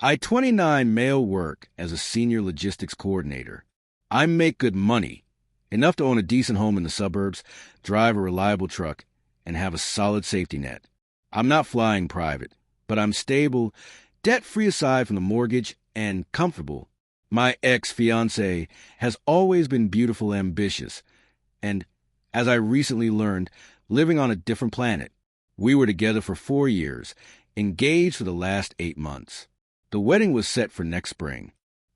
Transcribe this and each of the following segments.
I 29 male work as a senior logistics coordinator. I make good money, enough to own a decent home in the suburbs, drive a reliable truck, and have a solid safety net. I'm not flying private, but I'm stable, debt-free aside from the mortgage, and comfortable. My ex-fiancée has always been beautiful, ambitious, and, as I recently learned, living on a different planet. We were together for 4 years, engaged for the last 8 months. The wedding was set for next spring.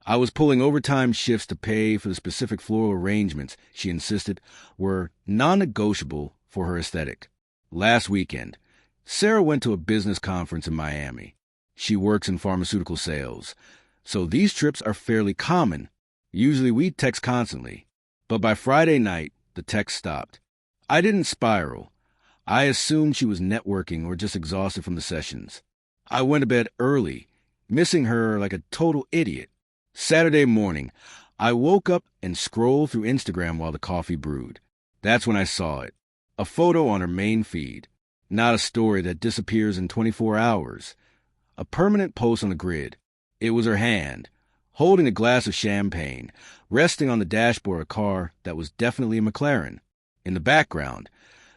I was pulling overtime shifts to pay for the specific floral arrangements she insisted were non-negotiable for her aesthetic. Last weekend, Sarah went to a business conference in Miami. She works in pharmaceutical sales, so these trips are fairly common. Usually we text constantly, but by Friday night, the text stopped. I didn't spiral. I assumed she was networking or just exhausted from the sessions. I went to bed early, missing her like a total idiot. Saturday morning, I woke up and scrolled through Instagram while the coffee brewed. That's when I saw it. A photo on her main feed. Not a story that disappears in 24 hours. A permanent post on the grid. It was her hand, holding a glass of champagne, resting on the dashboard of a car that was definitely a McLaren. In the background,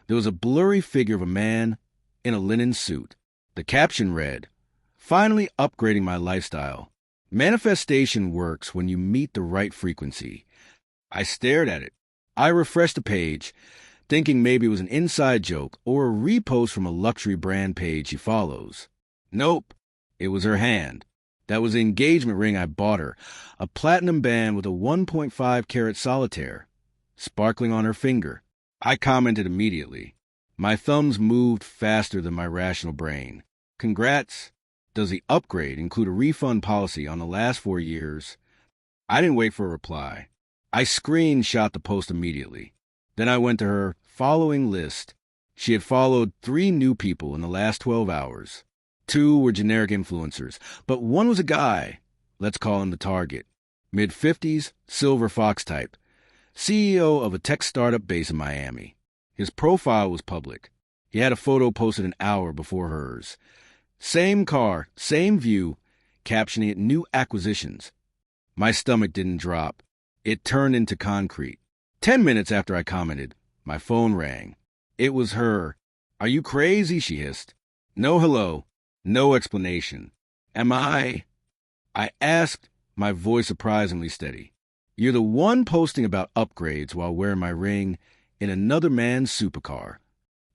there was a blurry figure of a man in a linen suit. The caption read, "Finally upgrading my lifestyle. Manifestation works when you meet the right frequency." I stared at it. I refreshed the page, thinking maybe it was an inside joke or a repost from a luxury brand page she follows. Nope, it was her hand. That was the engagement ring I bought her, a platinum band with a 1.5 carat solitaire, sparkling on her finger. I commented immediately. My thumbs moved faster than my rational brain. Congrats. Does the upgrade include a refund policy on the last 4 years? I didn't wait for a reply. I screenshot the post immediately. Then I went to her following list. She had followed 3 new people in the last 12 hours. 2 were generic influencers, but one was a guy. Let's call him the target. Mid-50s, silver fox type. CEO of a tech startup based in Miami. His profile was public. He had a photo posted an hour before hers. Same car, same view, captioning it "New Acquisitions." My stomach didn't drop. It turned into concrete. 10 minutes after I commented, my phone rang. It was her. "Are you crazy?" she hissed. No hello. No explanation. Am I asked, my voice surprisingly steady. "You're the one posting about upgrades while wearing my ring in another man's supercar.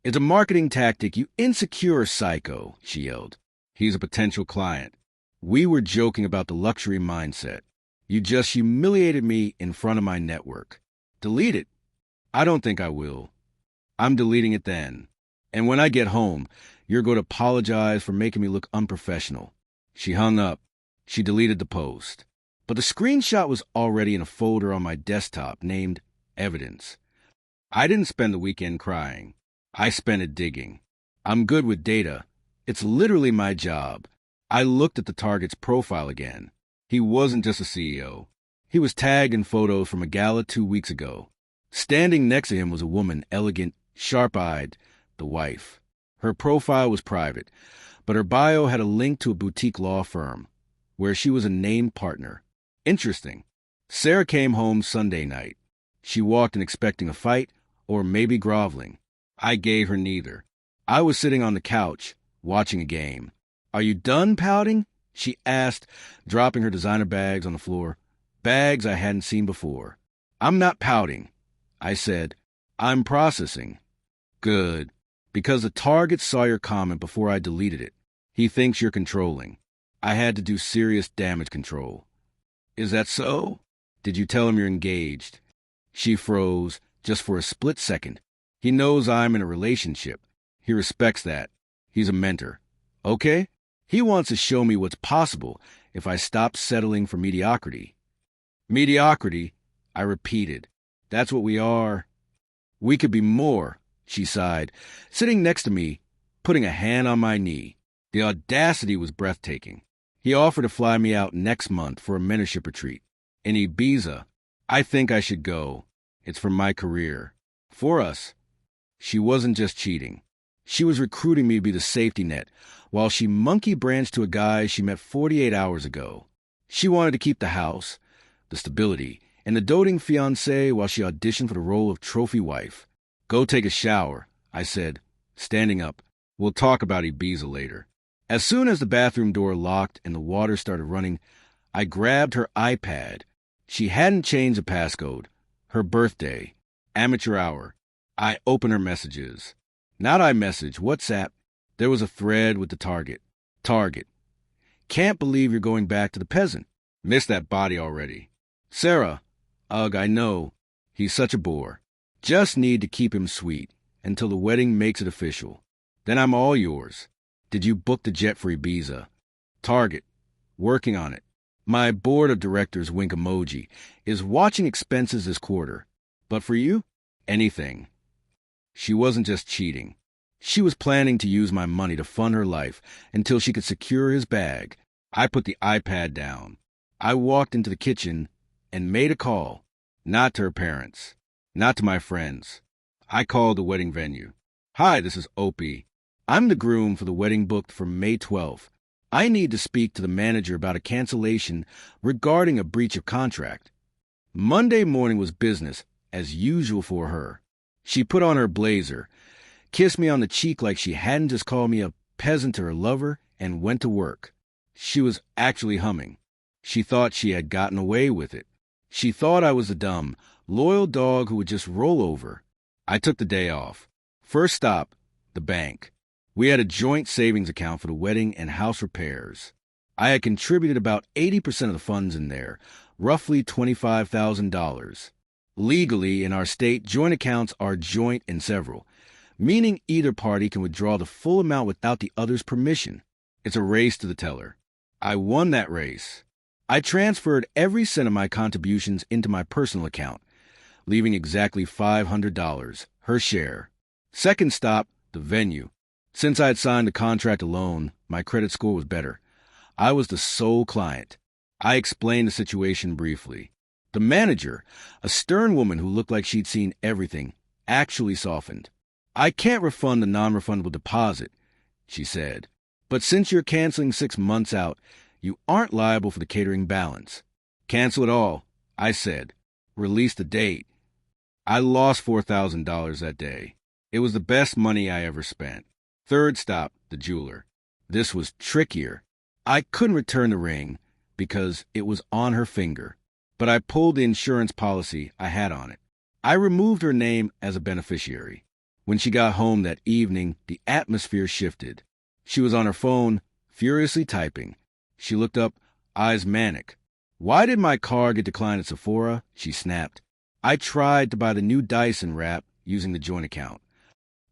It's a marketing tactic, you insecure psycho," she yelled. "He's a potential client. We were joking about the luxury mindset. You just humiliated me in front of my network. Delete it." "I don't think I will. I'm deleting it then. And when I get home, you're going to apologize for making me look unprofessional." She hung up. She deleted the post. But the screenshot was already in a folder on my desktop named Evidence. I didn't spend the weekend crying. I spent it digging. I'm good with data. It's literally my job. I looked at the target's profile again. He wasn't just a CEO. He was tagged in photos from a gala 2 weeks ago. Standing next to him was a woman, elegant, sharp-eyed, the wife. Her profile was private, but her bio had a link to a boutique law firm, where she was a named partner. Interesting. Sarah came home Sunday night. She walked in expecting a fight, or maybe groveling. I gave her neither. I was sitting on the couch, watching a game. "Are you done pouting?" she asked, dropping her designer bags on the floor. Bags I hadn't seen before. "I'm not pouting," I said. "I'm processing." "Good. Because the target saw your comment before I deleted it. He thinks you're controlling. I had to do serious damage control." "Is that so? Did you tell him you're engaged?" She froze, just for a split second. "He knows I'm in a relationship. He respects that. He's a mentor. Okay? He wants to show me what's possible if I stop settling for mediocrity." "Mediocrity," I repeated. "That's what we are." "We could be more," she sighed, sitting next to me, putting a hand on my knee. The audacity was breathtaking. He offered to fly me out next month for a mentorship retreat. In Ibiza. I think I should go. It's for my career. For us. She wasn't just cheating. She was recruiting me to be the safety net, while she monkey-branched to a guy she met 48 hours ago. She wanted to keep the house, the stability, and the doting fiancé while she auditioned for the role of trophy wife. Go take a shower, I said, standing up. We'll talk about Ibiza later. As soon as the bathroom door locked and the water started running, I grabbed her iPad. She hadn't changed the passcode. Her birthday. Amateur hour. I opened her messages. Not iMessage, WhatsApp. There was a thread with the target. Target. Can't believe you're going back to the peasant. Missed that body already. Sarah. Ugh, I know. He's such a bore. Just need to keep him sweet until the wedding makes it official. Then I'm all yours. Did you book the jet for Ibiza? Target. Working on it. My board of directors wink emoji is watching expenses this quarter. But for you, anything. She wasn't just cheating. She was planning to use my money to fund her life until she could secure his bag. I put the iPad down. I walked into the kitchen and made a call. Not to her parents. Not to my friends. I called the wedding venue. Hi, this is Opie. I'm the groom for the wedding booked for May 12th. I need to speak to the manager about a cancellation regarding a breach of contract. Monday morning was business, as usual for her. She put on her blazer, kissed me on the cheek like she hadn't just called me a peasant to her lover, and went to work. She was actually humming. She thought she had gotten away with it. She thought I was a dumb, loyal dog who would just roll over. I took the day off. First stop, the bank. We had a joint savings account for the wedding and house repairs. I had contributed about 80% of the funds in there, roughly $25,000. Legally, in our state, joint accounts are joint and several, meaning either party can withdraw the full amount without the other's permission. It's a race to the teller. I won that race. I transferred every cent of my contributions into my personal account, leaving exactly $500, her share. Second stop, the venue. Since I had signed the contract alone, my credit score was better. I was the sole client. I explained the situation briefly. The manager, a stern woman who looked like she'd seen everything, actually softened. I can't refund the non-refundable deposit, she said. But since you're canceling 6 months out, you aren't liable for the catering balance. Cancel it all, I said. Release the date. I lost $4,000 that day. It was the best money I ever spent. Third stop, the jeweler. This was trickier. I couldn't return the ring because it was on her finger, but I pulled the insurance policy I had on it. I removed her name as a beneficiary. When she got home that evening, the atmosphere shifted. She was on her phone, furiously typing. She looked up, eyes manic. Why did my car get declined at Sephora? She snapped. I tried to buy the new Dyson wrap using the joint account.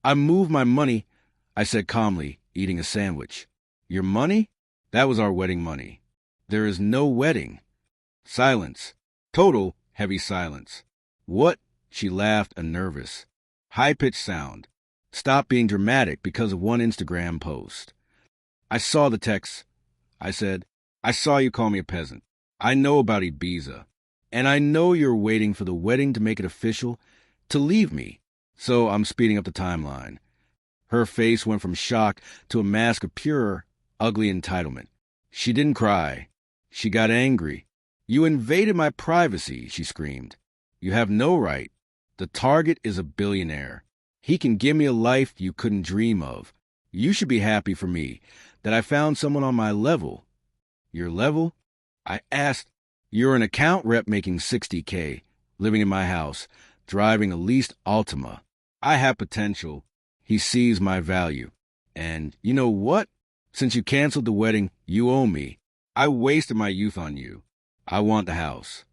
I moved my money, I said calmly, eating a sandwich. Your money? That was our wedding money. There is no wedding. Silence. Total heavy silence. What? She laughed, nervous. High-pitched sound. Stop being dramatic because of one Instagram post. I saw the text. I said, I saw you call me a peasant. I know about Ibiza. And I know you're waiting for the wedding to make it official, to leave me. So I'm speeding up the timeline. Her face went from shock to a mask of pure, ugly entitlement. She didn't cry. She got angry. You invaded my privacy, she screamed. You have no right. The target is a billionaire. He can give me a life you couldn't dream of. You should be happy for me, that I found someone on my level. Your level? I asked. You're an account rep making $60K, living in my house, driving a leased Altima. I have potential. He sees my value. And you know what? Since you canceled the wedding, you owe me. I wasted my youth on you. I want the house.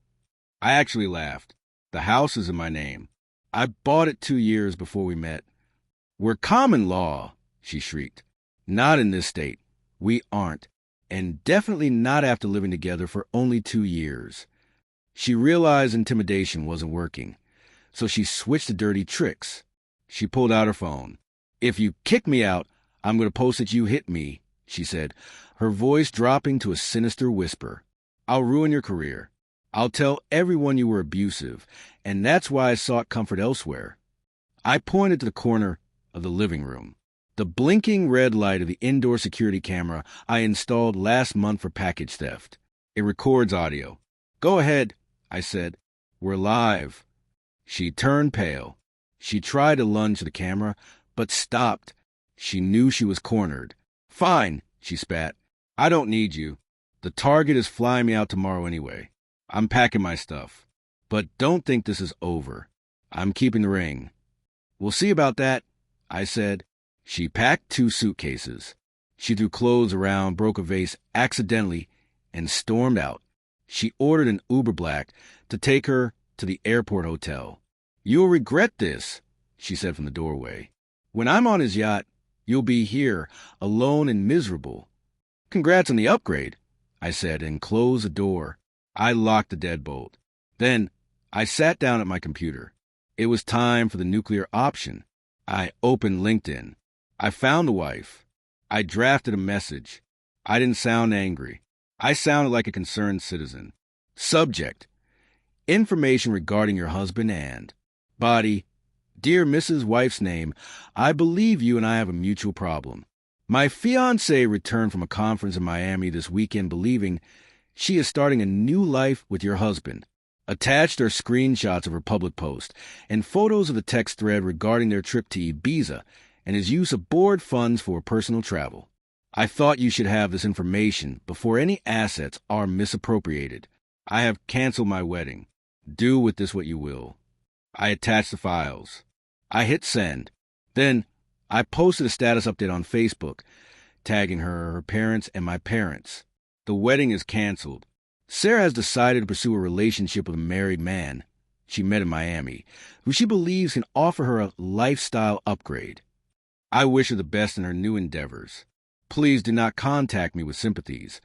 I actually laughed. The house is in my name. I bought it 2 years before we met. We're common law, she shrieked. Not in this state. We aren't. And definitely not after living together for only 2 years. She realized intimidation wasn't working, so she switched to dirty tricks. She pulled out her phone. If you kick me out, I'm going to post that you hit me, she said, her voice dropping to a sinister whisper. I'll ruin your career. I'll tell everyone you were abusive, and that's why I sought comfort elsewhere. I pointed to the corner of the living room. The blinking red light of the indoor security camera I installed last month for package theft. It records audio. Go ahead, I said. We're live. She turned pale. She tried to lunge to the camera, but stopped. She knew she was cornered. Fine, she spat. I don't need you. The target is flying me out tomorrow anyway. I'm packing my stuff. But don't think this is over. I'm keeping the ring. We'll see about that, I said. She packed 2 suitcases. She threw clothes around, broke a vase accidentally, and stormed out. She ordered an Uber Black to take her to the airport hotel. You'll regret this, she said from the doorway. When I'm on his yacht, you'll be here, alone and miserable. Congrats on the upgrade, I said, and closed the door. I locked the deadbolt. Then I sat down at my computer. It was time for the nuclear option. I opened LinkedIn. I found the wife. I drafted a message. I didn't sound angry. I sounded like a concerned citizen. Subject: information regarding your husband and body. Dear Mrs. Wife's name, I believe you and I have a mutual problem. My fiancée returned from a conference in Miami this weekend believing she is starting a new life with your husband. Attached are screenshots of her public post and photos of the text thread regarding their trip to Ibiza and his use of board funds for personal travel. I thought you should have this information before any assets are misappropriated. I have canceled my wedding. Do with this what you will. I attached the files. I hit send. Then I posted a status update on Facebook, tagging her, her parents, and my parents. The wedding is canceled. Sarah has decided to pursue a relationship with a married man she met in Miami, who she believes can offer her a lifestyle upgrade. I wish her the best in her new endeavors. Please do not contact me with sympathies.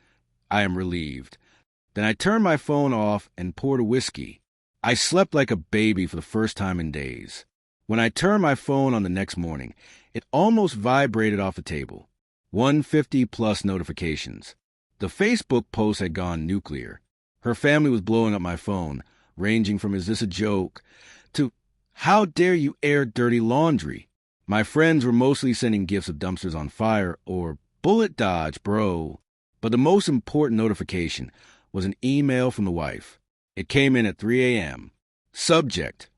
I am relieved. Then I turned my phone off and poured a whiskey. I slept like a baby for the first time in days. When I turned my phone on the next morning, it almost vibrated off the table. 150+ notifications. The Facebook post had gone nuclear. Her family was blowing up my phone, ranging from "is this a joke?" to "how dare you air dirty laundry?" My friends were mostly sending gifs of dumpsters on fire or "bullet dodge, bro." But the most important notification was an email from the wife. It came in at 3 a.m. Subject: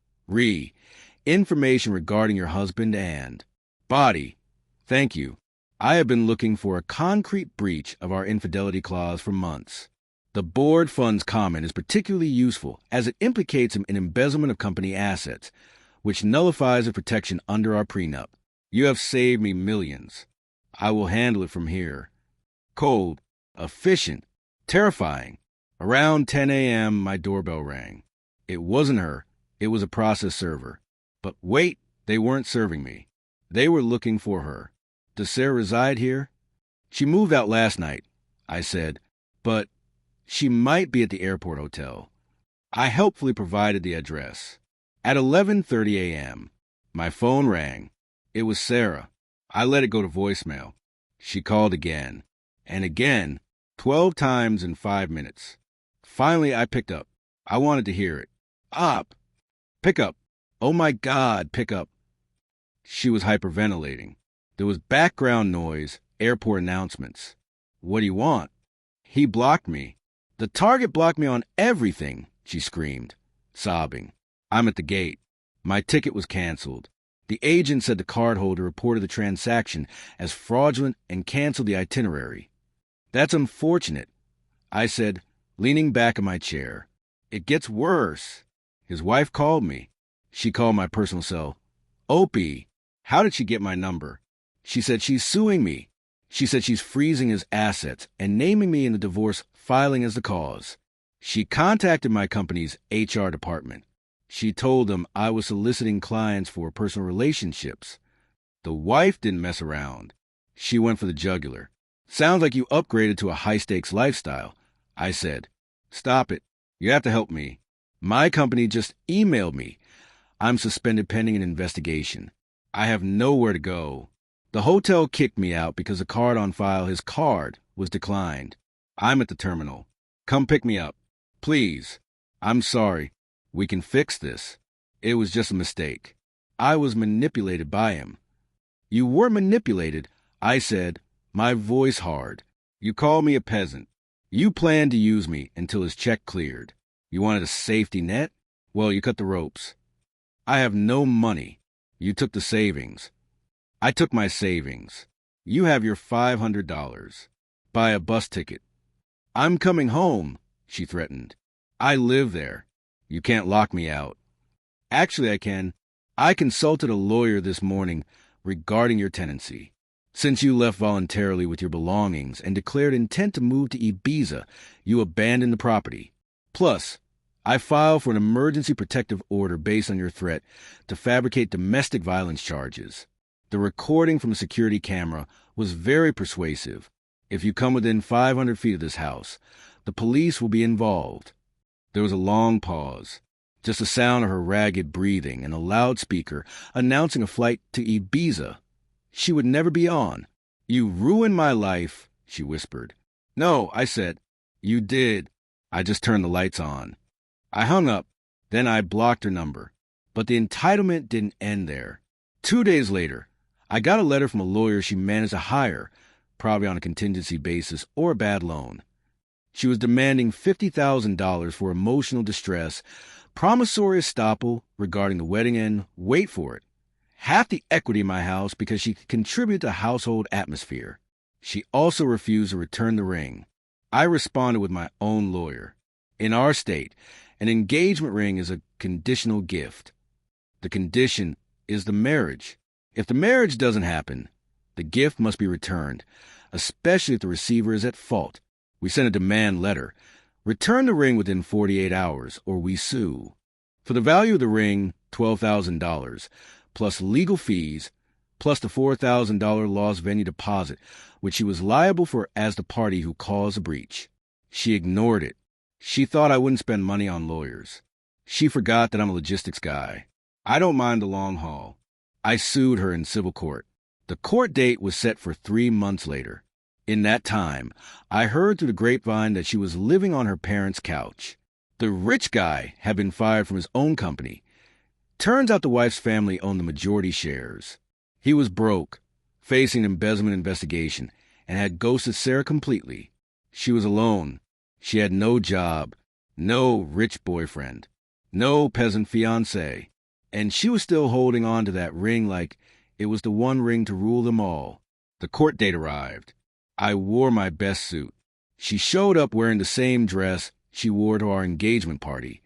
information regarding your husband and body. Thank you. I have been looking for a concrete breach of our infidelity clause for months. The board funds comment is particularly useful as it implicates an embezzlement of company assets, which nullifies the protection under our prenup. You have saved me millions. I will handle it from here. Cold, efficient, terrifying. Around 10 a.m., my doorbell rang. It wasn't her. It was a process server. But wait, they weren't serving me. They were looking for her. Does Sarah reside here? She moved out last night, I said, but she might be at the airport hotel. I helpfully provided the address. At 11:30 a.m., my phone rang. It was Sarah. I let it go to voicemail. She called again, and again, 12 times in 5 minutes. Finally, I picked up. I wanted to hear it. Up! Pick up! Oh my God, pick up! She was hyperventilating. There was background noise, airport announcements. What do you want? He blocked me. The target blocked me on everything, she screamed, sobbing. I'm at the gate. My ticket was canceled. The agent said the cardholder reported the transaction as fraudulent and canceled the itinerary. That's unfortunate, I said, leaning back in my chair. It gets worse. His wife called me. She called my personal cell. Opie, how did she get my number? She said she's suing me. She said she's freezing his assets and naming me in the divorce filing as the cause. She contacted my company's HR department. She told them I was soliciting clients for personal relationships. The wife didn't mess around. She went for the jugular. Sounds like you upgraded to a high-stakes lifestyle, I said. Stop it. You have to help me. My company just emailed me. I'm suspended pending an investigation. I have nowhere to go. The hotel kicked me out because the card on file, his card, was declined. I'm at the terminal. Come pick me up. Please. I'm sorry. We can fix this. It was just a mistake. I was manipulated by him. You were manipulated, I said, my voice hard. You called me a peasant. You planned to use me until his check cleared. You wanted a safety net? Well, you cut the ropes. I have no money. You took the savings. I took my savings. You have your $500. Buy a bus ticket. I'm coming home, she threatened. I live there. You can't lock me out. Actually, I can. I consulted a lawyer this morning regarding your tenancy. Since you left voluntarily with your belongings and declared intent to move to Ibiza, you abandoned the property. Plus, I filed for an emergency protective order based on your threat to fabricate domestic violence charges. The recording from a security camera was very persuasive. If you come within 500 feet of this house, the police will be involved. There was a long pause, just the sound of her ragged breathing and a loudspeaker announcing a flight to Ibiza. She would never be on. You ruined my life, she whispered. No, I said. You did. I just turned the lights on. I hung up. Then I blocked her number. But the entitlement didn't end there. 2 days later, I got a letter from a lawyer she managed to hire, probably on a contingency basis or a bad loan. She was demanding $50,000 for emotional distress, promissory estoppel regarding the wedding, and, wait for it, half the equity in my house because she could contribute to household atmosphere. She also refused to return the ring. I responded with my own lawyer. In our state, an engagement ring is a conditional gift. The condition is the marriage. If the marriage doesn't happen, the gift must be returned, especially if the receiver is at fault. We sent a demand letter. Return the ring within 48 hours, or we sue. For the value of the ring, $12,000, plus legal fees, plus the $4,000 lost venue deposit, which she was liable for as the party who caused the breach. She ignored it. She thought I wouldn't spend money on lawyers. She forgot that I'm a logistics guy. I don't mind the long haul. I sued her in civil court. The court date was set for 3 months later. In that time, I heard through the grapevine that she was living on her parents' couch. The rich guy had been fired from his own company. Turns out the wife's family owned the majority shares. He was broke, facing an embezzlement investigation, and had ghosted Sarah completely. She was alone. She had no job, no rich boyfriend, no peasant fiancé, and she was still holding on to that ring like it was the one ring to rule them all. The court date arrived. I wore my best suit. She showed up wearing the same dress she wore to our engagement party,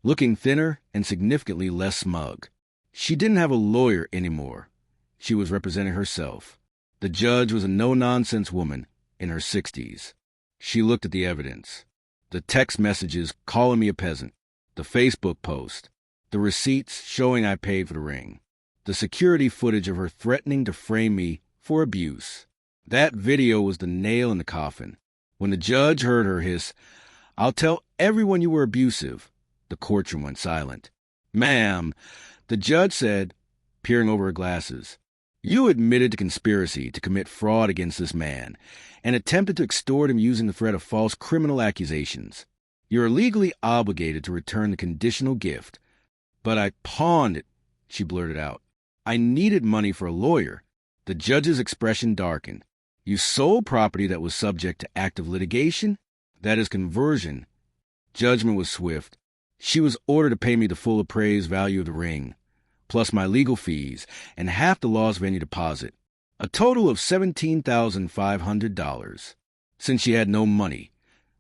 looking thinner and significantly less smug. She didn't have a lawyer anymore. She was representing herself. The judge was a no-nonsense woman in her 60s. She looked at the evidence. The text messages calling me a peasant, the Facebook post, the receipts showing I paid for the ring, the security footage of her threatening to frame me for abuse. That video was the nail in the coffin. When the judge heard her hiss, "I'll tell everyone you were abusive," the courtroom went silent. "Ma'am," the judge said, peering over her glasses, "you admitted to conspiracy to commit fraud against this man and attempted to extort him using the threat of false criminal accusations. You're legally obligated to return the conditional gift." "But I pawned it," she blurted out. "I needed money for a lawyer." The judge's expression darkened. "You sold property that was subject to active litigation? That is conversion." Judgment was swift. She was ordered to pay me the full appraised value of the ring, plus my legal fees and half the lost venue deposit, a total of $17,500. Since she had no money,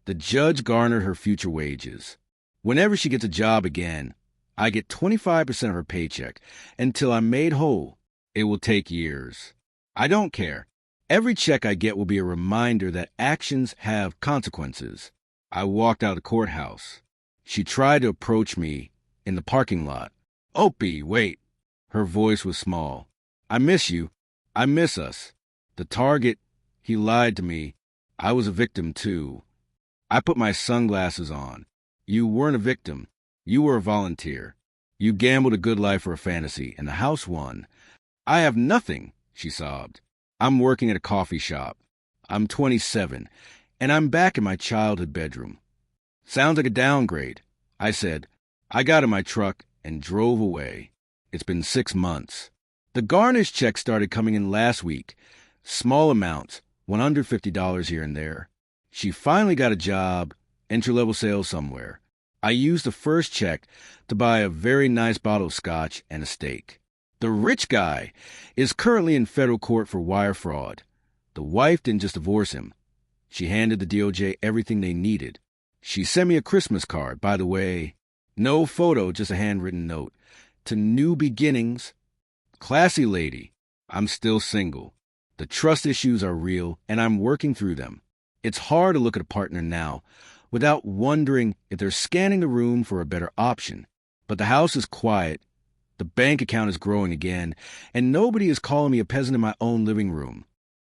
the judge garnered her future wages. Whenever she gets a job again, I get 25% of her paycheck until I'm made whole. It will take years. I don't care. Every check I get will be a reminder that actions have consequences. I walked out of the courthouse. She tried to approach me in the parking lot. "Opie, wait." Her voice was small. "I miss you. I miss us. The target, he lied to me. I was a victim, too." I put my sunglasses on. "You weren't a victim. You were a volunteer. You gambled a good life for a fantasy, and the house won." "I have nothing," she sobbed. "I'm working at a coffee shop. I'm 27, and I'm back in my childhood bedroom." "Sounds like a downgrade," I said. I got in my truck and drove away. It's been 6 months. The garnish check started coming in last week. Small amounts, $150 here and there. She finally got a job, entry-level sales somewhere. I used the first check to buy a very nice bottle of scotch and a steak. The rich guy is currently in federal court for wire fraud. The wife didn't just divorce him. She handed the DOJ everything they needed. She sent me a Christmas card, by the way. No photo, just a handwritten note. To New Beginnings. Classy lady. I'm still single. The trust issues are real, and I'm working through them. It's hard to look at a partner now without wondering if they're scanning the room for a better option. But the house is quiet, the bank account is growing again, and nobody is calling me a peasant in my own living room.